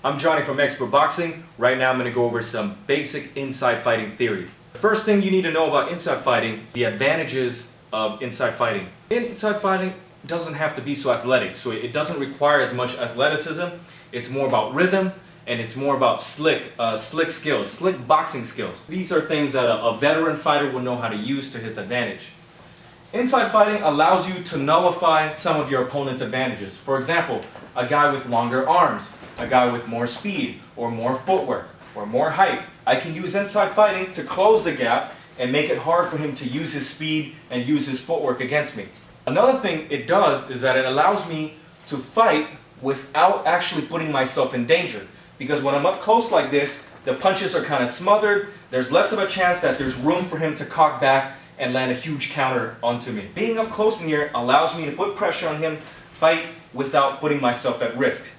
I'm Johnny from Expert Boxing. Right now I'm going to go over some basic inside fighting theory. The first thing you need to know about inside fighting, the advantages of inside fighting. Inside fighting doesn't have to be so athletic, so it doesn't require as much athleticism. It's more about rhythm, and it's more about slick skills, slick boxing skills. These are things that a veteran fighter will know how to use to his advantage. Inside fighting allows you to nullify some of your opponent's advantages. For example, a guy with longer arms, a guy with more speed, or more footwork, or more height. I can use inside fighting to close the gap and make it hard for him to use his speed and use his footwork against me. Another thing it does is that it allows me to fight without actually putting myself in danger. Because when I'm up close like this, the punches are kind of smothered. There's less of a chance that there's room for him to cock back and land a huge counter onto me. Being up close in here allows me to put pressure on him, fight without putting myself at risk.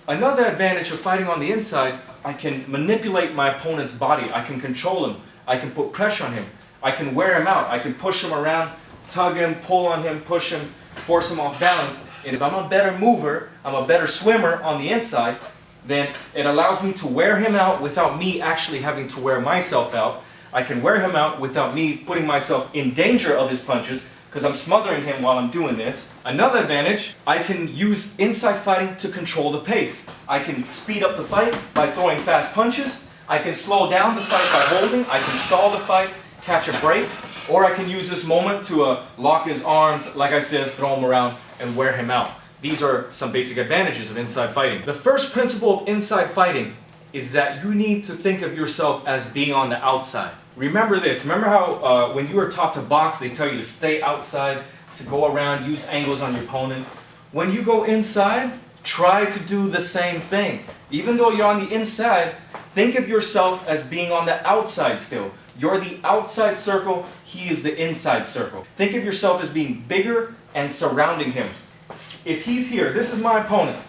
Another advantage of fighting on the inside, I can manipulate my opponent's body. I can control him. I can put pressure on him. I can wear him out. I can push him around, tug him, pull on him, push him, force him off balance. And if I'm a better mover, I'm a better swimmer on the inside, then it allows me to wear him out without me actually having to wear myself out. I can wear him out without me putting myself in danger of his punches because I'm smothering him while I'm doing this. Another advantage, I can use inside fighting to control the pace. I can speed up the fight by throwing fast punches. I can slow down the fight by holding. I can stall the fight, catch a break. Or I can use this moment to lock his arm, like I said, throw him around and wear him out. These are some basic advantages of inside fighting. The first principle of inside fighting is that you need to think of yourself as being on the outside. Remember this. Remember how when you were taught to box, they tell you to stay outside, to go around, use angles on your opponent. When you go inside, try to do the same thing. Even though you're on the inside, think of yourself as being on the outside still. You're the outside circle, he is the inside circle. Think of yourself as being bigger and surrounding him. If he's here, this is my opponent.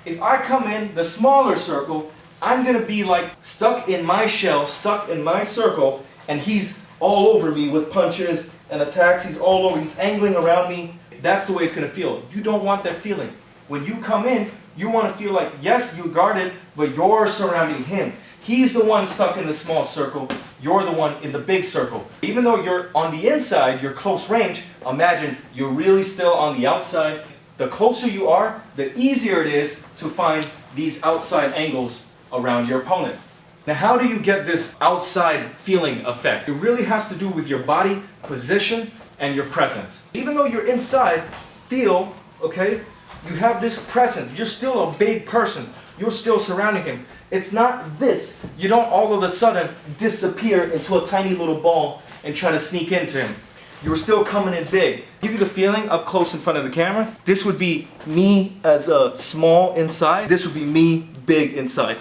If I come in the smaller circle, I'm going to be like stuck in my shell, stuck in my circle, and he's all over me with punches and attacks. He's all over, he's angling around me. That's the way it's going to feel. You don't want that feeling. When you come in, you want to feel like, yes, you guarded, but you're surrounding him. He's the one stuck in the small circle. You're the one in the big circle. Even though you're on the inside, you're close range, imagine you're really still on the outside. The closer you are, the easier it is to find these outside angles around your opponent. Now, how do you get this outside feeling effect? It really has to do with your body position and your presence. Even though you're inside, feel, okay, you have this presence. You're still a big person. You're still surrounding him. It's not this. You don't all of a sudden disappear into a tiny little ball and try to sneak into him. You're still coming in big. Give you the feeling up close in front of the camera. This would be me as a small inside. This would be me big inside.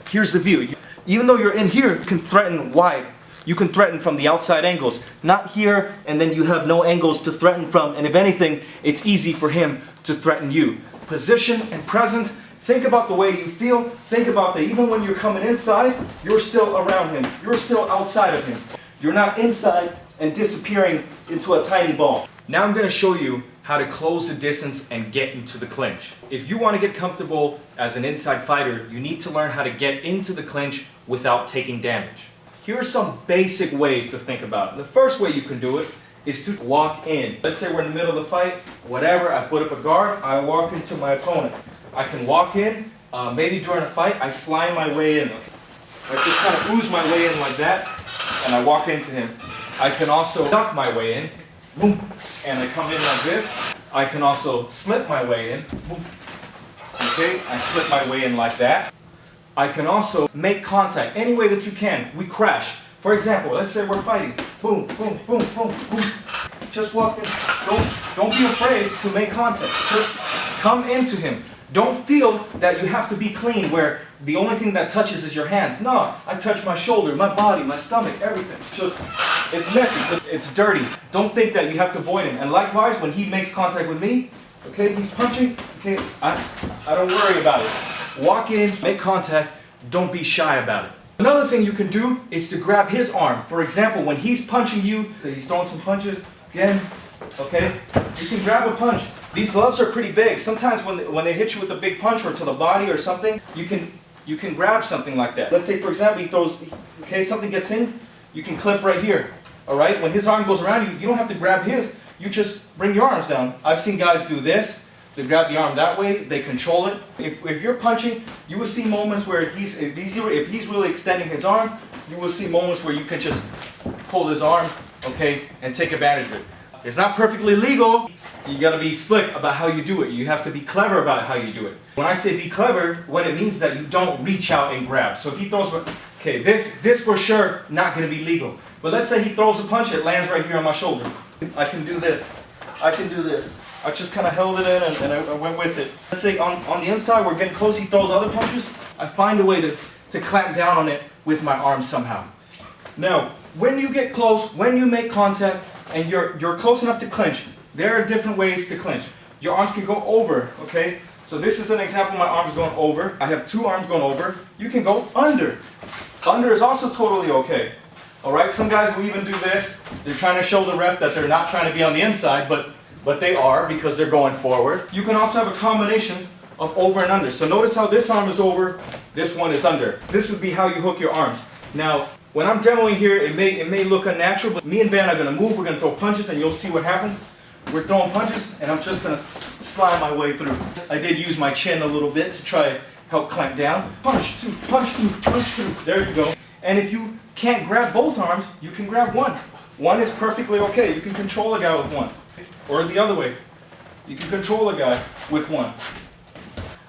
Here's the view. Even though you're in here, you can threaten wide. You can threaten from the outside angles. Not here, and then you have no angles to threaten from. And if anything, it's easy for him to threaten you. Position and presence. Think about the way you feel. Think about that even when you're coming inside, you're still around him. You're still outside of him. You're not inside and disappearing into a tiny ball. Now I'm going to show you how to close the distance and get into the clinch. If you want to get comfortable as an inside fighter, you need to learn how to get into the clinch without taking damage. Here are some basic ways to think about it. The first way you can do it is to walk in. Let's say we're in the middle of the fight, whatever, I put up a guard, I walk into my opponent. I can walk in, maybe during a fight, I slide my way in. I just kind of ooze my way in like that, and I walk into him. I can also duck my way in, boom, and I come in like this. I can also slip my way in, boom. Okay, I slip my way in like that. I can also make contact any way that you can. We crash. For example, let's say we're fighting. Boom, boom, boom, boom, boom. Just walk in. Don't be afraid to make contact. Just come into him. Don't feel that you have to be clean where the only thing that touches is your hands. No, I touch my shoulder, my body, my stomach, everything. Just, it's messy, it's dirty. Don't think that you have to avoid him. And likewise, when he makes contact with me, okay, he's punching, okay, I don't worry about it. Walk in, make contact, don't be shy about it. Another thing you can do is to grab his arm. For example, when he's punching you, so he's throwing some punches, again, okay, you can grab a punch. These gloves are pretty big. Sometimes when they hit you with a big punch or to the body or something, you can you can grab something like that. Let's say, for example, he throws, okay, something gets in, you can clip right here. All right, when his arm goes around you, you don't have to grab his, you just bring your arms down. I've seen guys do this, they grab the arm that way, they control it. If you're punching, you will see moments where if he's really extending his arm, you will see moments where you can just pull his arm, okay, and take advantage of it. It's not perfectly legal. You gotta be slick about how you do it. You have to be clever about how you do it. When I say be clever, what it means is that you don't reach out and grab. So if he throws, okay, this for sure not gonna be legal. But let's say he throws a punch, it lands right here on my shoulder. I can do this. I can do this. I just kind of held it in and I went with it. Let's say on the inside, we're getting close, he throws other punches. I find a way to clamp down on it with my arm somehow. Now, when you get close, when you make contact, and you're close enough to clinch, there are different ways to clinch. Your arms can go over, okay? So this is an example, my arm's going over. I have two arms going over. You can go under. Under is also totally okay. All right, some guys will even do this. They're trying to show the ref that they're not trying to be on the inside, but they are because they're going forward. You can also have a combination of over and under. So notice how this arm is over, this one is under. This would be how you hook your arms. Now, when I'm demoing here, it may look unnatural, but me and Van are going to move, we're going to throw punches, and you'll see what happens. We're throwing punches, and I'm just going to slide my way through. I did use my chin a little bit to try to help clamp down. Punch, through, punch, through, punch, through. There you go. And if you can't grab both arms, you can grab one. One is perfectly okay. You can control a guy with one. Or the other way. You can control a guy with one.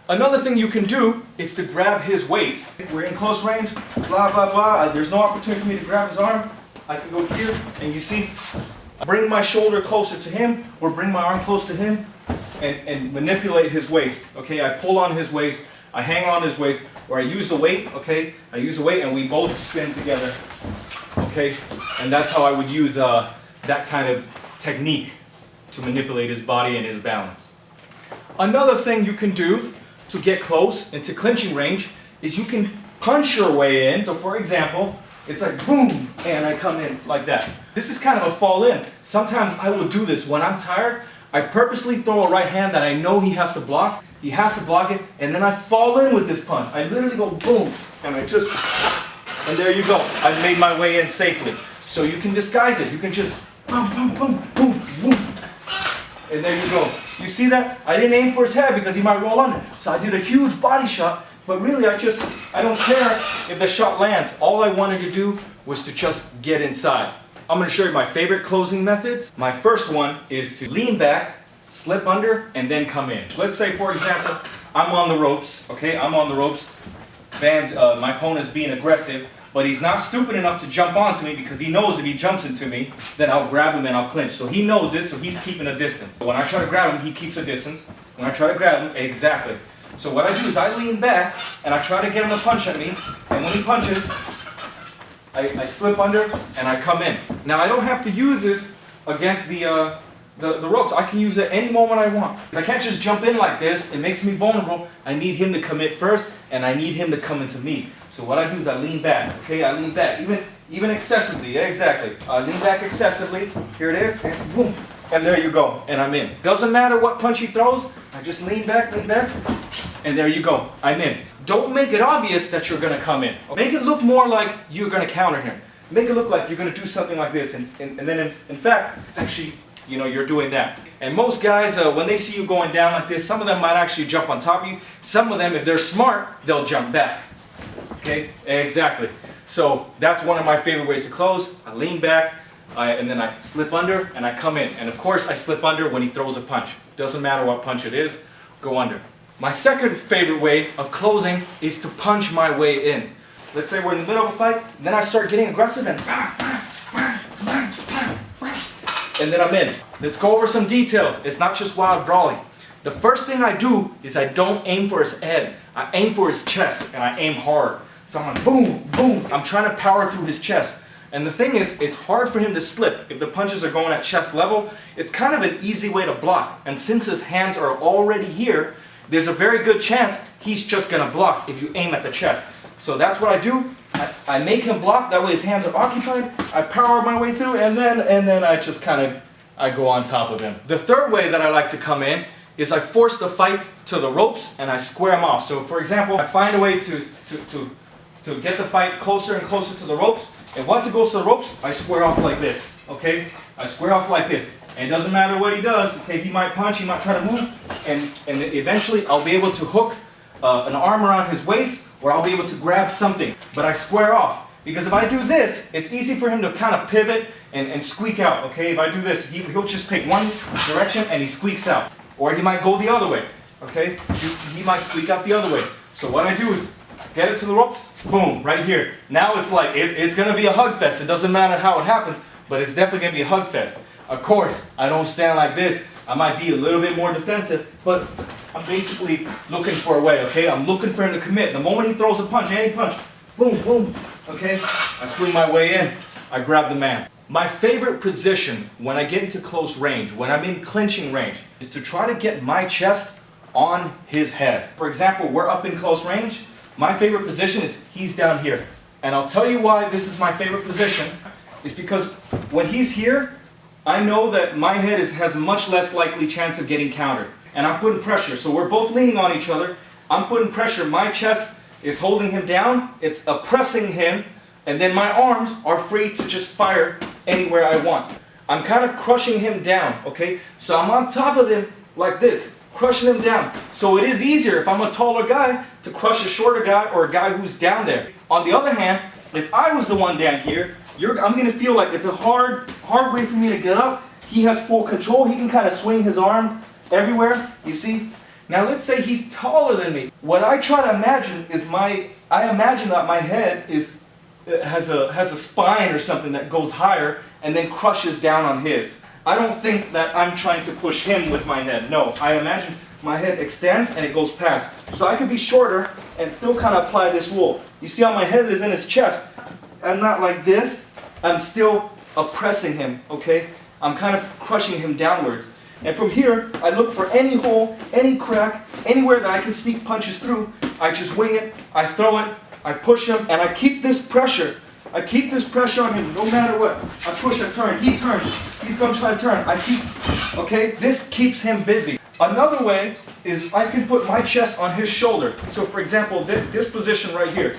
Another thing you can do is to grab his waist. We're in close range, blah, blah, blah. There's no opportunity for me to grab his arm. I can go here, and you see, bring my shoulder closer to him, or bring my arm close to him, and manipulate his waist. Okay, I pull on his waist, I hang on his waist, or I use the weight, okay? I use the weight, and we both spin together, okay? And that's how I would use that kind of technique to manipulate his body and his balance. Another thing you can do to get close into clinching range is you can punch your way in. So for example, it's like boom, and I come in like that. This is kind of a fall in. Sometimes I will do this when I'm tired. I purposely throw a right hand that I know he has to block. He has to block it, and then I fall in with this punch. I literally go boom, and I just, and there you go. I've made my way in safely. So you can disguise it. You can just boom, boom, boom, boom, boom. And there you go. You see that? I didn't aim for his head because he might roll under. So I did a huge body shot, but really I don't care if the shot lands. All I wanted to do was to just get inside. I'm going to show you my favorite closing methods. My first one is to lean back, slip under, and then come in. Let's say, for example, I'm on the ropes, okay? I'm on the ropes. My opponent's being aggressive, but he's not stupid enough to jump onto me because he knows if he jumps into me, then I'll grab him and I'll clinch. So he knows this, so he's keeping a distance. When I try to grab him, he keeps a distance. When I try to grab him, exactly. So what I do is I lean back and I try to get him to punch at me, and when he punches, I slip under and I come in. Now I don't have to use this against the ropes. I can use it any moment I want. I can't just jump in like this. It makes me vulnerable. I need him to commit first, and I need him to come into me. So what I do is I lean back, okay? I lean back, even excessively, yeah, exactly. I lean back excessively, here it is, and boom, and there you go, and I'm in. Doesn't matter what punch he throws, I just lean back, and there you go, I'm in. Don't make it obvious that you're gonna come in. Make it look more like you're gonna counter him. Make it look like you're gonna do something like this, and then in fact, actually, you know, you're doing that. And most guys, when they see you going down like this, some of them might actually jump on top of you. Some of them, if they're smart, they'll jump back. Okay, exactly. So that's one of my favorite ways to close. I lean back, and then I slip under, and I come in. And of course, I slip under when he throws a punch. Doesn't matter what punch it is, go under. My second favorite way of closing is to punch my way in. Let's say we're in the middle of a fight, then I start getting aggressive and then I'm in. Let's go over some details. It's not just wild brawling. The first thing I do is I don't aim for his head. I aim for his chest, and I aim hard. So I'm like, boom, boom. I'm trying to power through his chest. And the thing is, it's hard for him to slip. If the punches are going at chest level, it's kind of an easy way to block. And since his hands are already here, there's a very good chance he's just gonna block if you aim at the chest. So that's what I do. I make him block, that way his hands are occupied. I power my way through, and then I just kind of, I go on top of him. The third way that I like to come in is I force the fight to the ropes and I square them off. So for example, I find a way to get the fight closer and closer to the ropes, and once it goes to the ropes, I square off like this, okay? I square off like this, and it doesn't matter what he does, okay? He might punch, he might try to move, and eventually I'll be able to hook an arm around his waist, or I'll be able to grab something, but I square off. Because if I do this, it's easy for him to kind of pivot and squeak out, okay? If I do this, he'll just pick one direction and he squeaks out. Or he might go the other way, okay? He might squeak out the other way. So what I do is get it to the rope, boom, right here. Now it's like, it's gonna be a hug fest. It doesn't matter how it happens, but it's definitely gonna be a hug fest. Of course, I don't stand like this. I might be a little bit more defensive, but I'm basically looking for a way, okay? I'm looking for him to commit. The moment he throws a punch, any punch, boom, boom, okay? I swing my way in, I grab the man. My favorite position when I get into close range, when I'm in clinching range, is to try to get my chest on his head. For example, we're up in close range. My favorite position is he's down here. And I'll tell you why this is my favorite position, is because when he's here, I know that my head has a much less likely chance of getting countered. And I'm putting pressure, so we're both leaning on each other. I'm putting pressure, my chest is holding him down, it's oppressing him, and then my arms are free to just fire anywhere I want. I'm kind of crushing him down, okay? So I'm on top of him like this, crushing him down. So it is easier if I'm a taller guy to crush a shorter guy or a guy who's down there. On the other hand, if I was the one down here, I'm gonna feel like it's a hard way for me to get up. He has full control. He can kind of swing his arm everywhere, you see? Now let's say he's taller than me. What I try to imagine is I imagine that my head has a spine or something that goes higher and then crushes down on his. I don't think that I'm trying to push him with my head. No, I imagine my head extends and it goes past. So I could be shorter and still kind of apply this rule. You see how my head is in his chest? I'm not like this. I'm still oppressing him, okay? I'm kind of crushing him downwards. And from here, I look for any hole, any crack, anywhere that I can sneak punches through. I just wing it, I throw it, I push him, and I keep this pressure. I keep this pressure on him no matter what. I push, I turn, he turns. He's gonna try to turn. I keep, okay? This keeps him busy. Another way is I can put my chest on his shoulder. So for example, this position right here.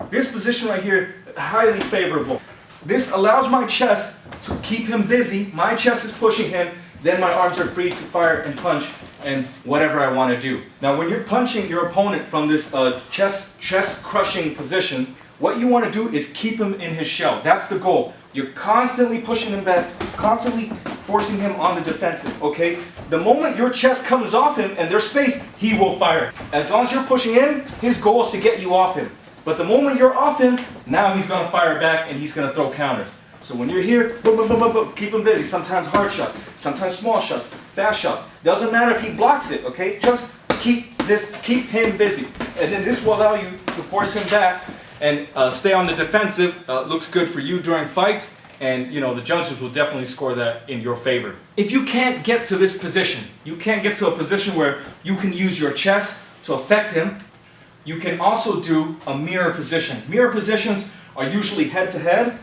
This position right here, highly favorable. This allows my chest to keep him busy. My chest is pushing him. Then my arms are free to fire and punch and whatever I want to do. Now when you're punching your opponent from this chest crushing position, what you want to do is keep him in his shell. That's the goal. You're constantly pushing him back, constantly forcing him on the defensive, okay? The moment your chest comes off him and there's space, he will fire. As long as you're pushing in, his goal is to get you off him. But the moment you're off him, now he's going to fire back and he's going to throw counters. So when you're here, boom, boom, boom, boom, boom, keep him busy. Sometimes hard shots, sometimes small shots, fast shots. Doesn't matter if he blocks it, okay? Just keep him busy. And then this will allow you to force him back and stay on the defensive. Looks good for you during fights. And you know, the judges will definitely score that in your favor. If you can't get to this position, you can't get to a position where you can use your chest to affect him, you can also do a mirror position. Mirror positions are usually head to head,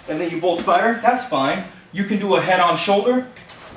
and then you both fire. That's fine. You can do a head on shoulder.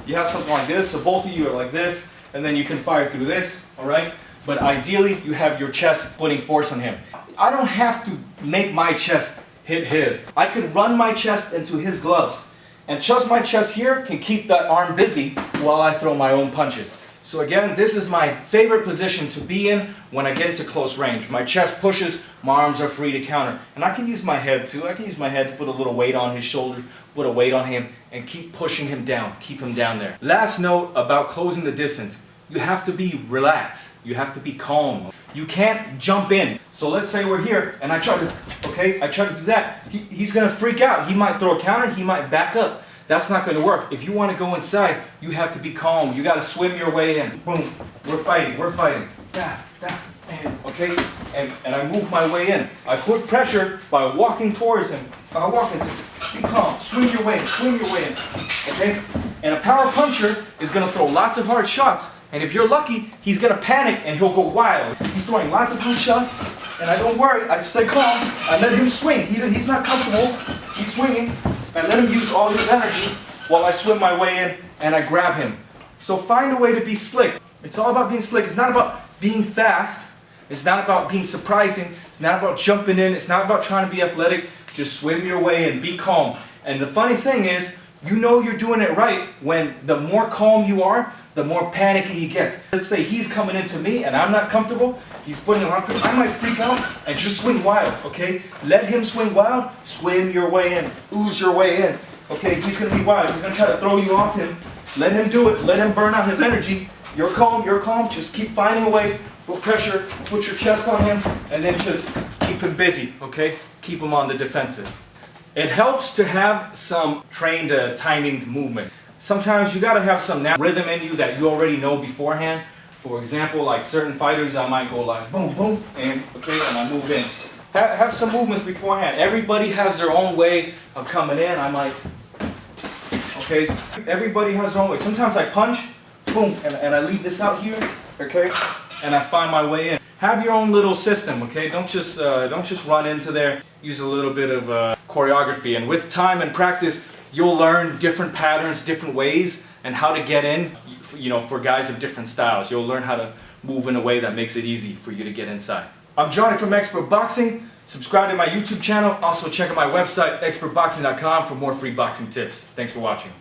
You have something like this, so both of you are like this, and then you can fire through this, all right? But ideally, you have your chest putting force on him. I don't have to make my chest hit his. I can run my chest into his gloves, and just my chest here can keep that arm busy while I throw my own punches. So again, this is my favorite position to be in when I get into close range. My chest pushes, my arms are free to counter. And I can use my head too. I can use my head to put a little weight on his shoulder, put a weight on him, and keep pushing him down, keep him down there. Last note about closing the distance. You have to be relaxed. You have to be calm. You can't jump in. So let's say we're here and I try to do that. He's gonna freak out. He might throw a counter, he might back up. That's not going to work. If you want to go inside, you have to be calm. You got to swim your way in. Boom. We're fighting. Okay? And I move my way in. I put pressure by walking towards him. Be calm. Swing your way in. Okay? And a power puncher is going to throw lots of hard shots. And if you're lucky, he's going to panic and he'll go wild. He's throwing lots of hard shots. And I don't worry. I just stay calm. I let him swing. He's not comfortable. He's swinging. I let him use all his energy while I swim my way in and I grab him. So find a way to be slick. It's all about being slick. It's not about being fast. It's not about being surprising. It's not about jumping in. It's not about trying to be athletic. Just swim your way in. Be calm. And the funny thing is, you know you're doing it right when the more calm you are, the more panicky he gets. Let's say he's coming into me and I'm not comfortable. He's putting a lot of pressure. I might freak out and just swing wild, okay? Let him swing wild. Swim your way in. Ooze your way in. Okay, he's going to be wild. He's going to try to throw you off him. Let him do it. Let him burn out his energy. You're calm. You're calm. Just keep finding a way. Put pressure. Put your chest on him. And then just keep him busy, okay? Keep him on the defensive. It helps to have some trained timing movement. Sometimes you got to have some rhythm in you that you already know beforehand. For example, like certain fighters, I might go like boom, boom, and I move in. Have some movements beforehand. Everybody has their own way of coming in. I might, okay? Everybody has their own way. Sometimes I punch, boom, and I leave this out here, okay? And I find my way in. Have your own little system, okay? Don't just run into there. Use a little bit of choreography, and with time and practice, you'll learn different patterns, different ways, and how to get in. For guys of different styles, you'll learn how to move in a way that makes it easy for you to get inside. I'm Johnny from Expert Boxing. Subscribe to my YouTube channel. Also check out my website, expertboxing.com, for more free boxing tips. Thanks for watching.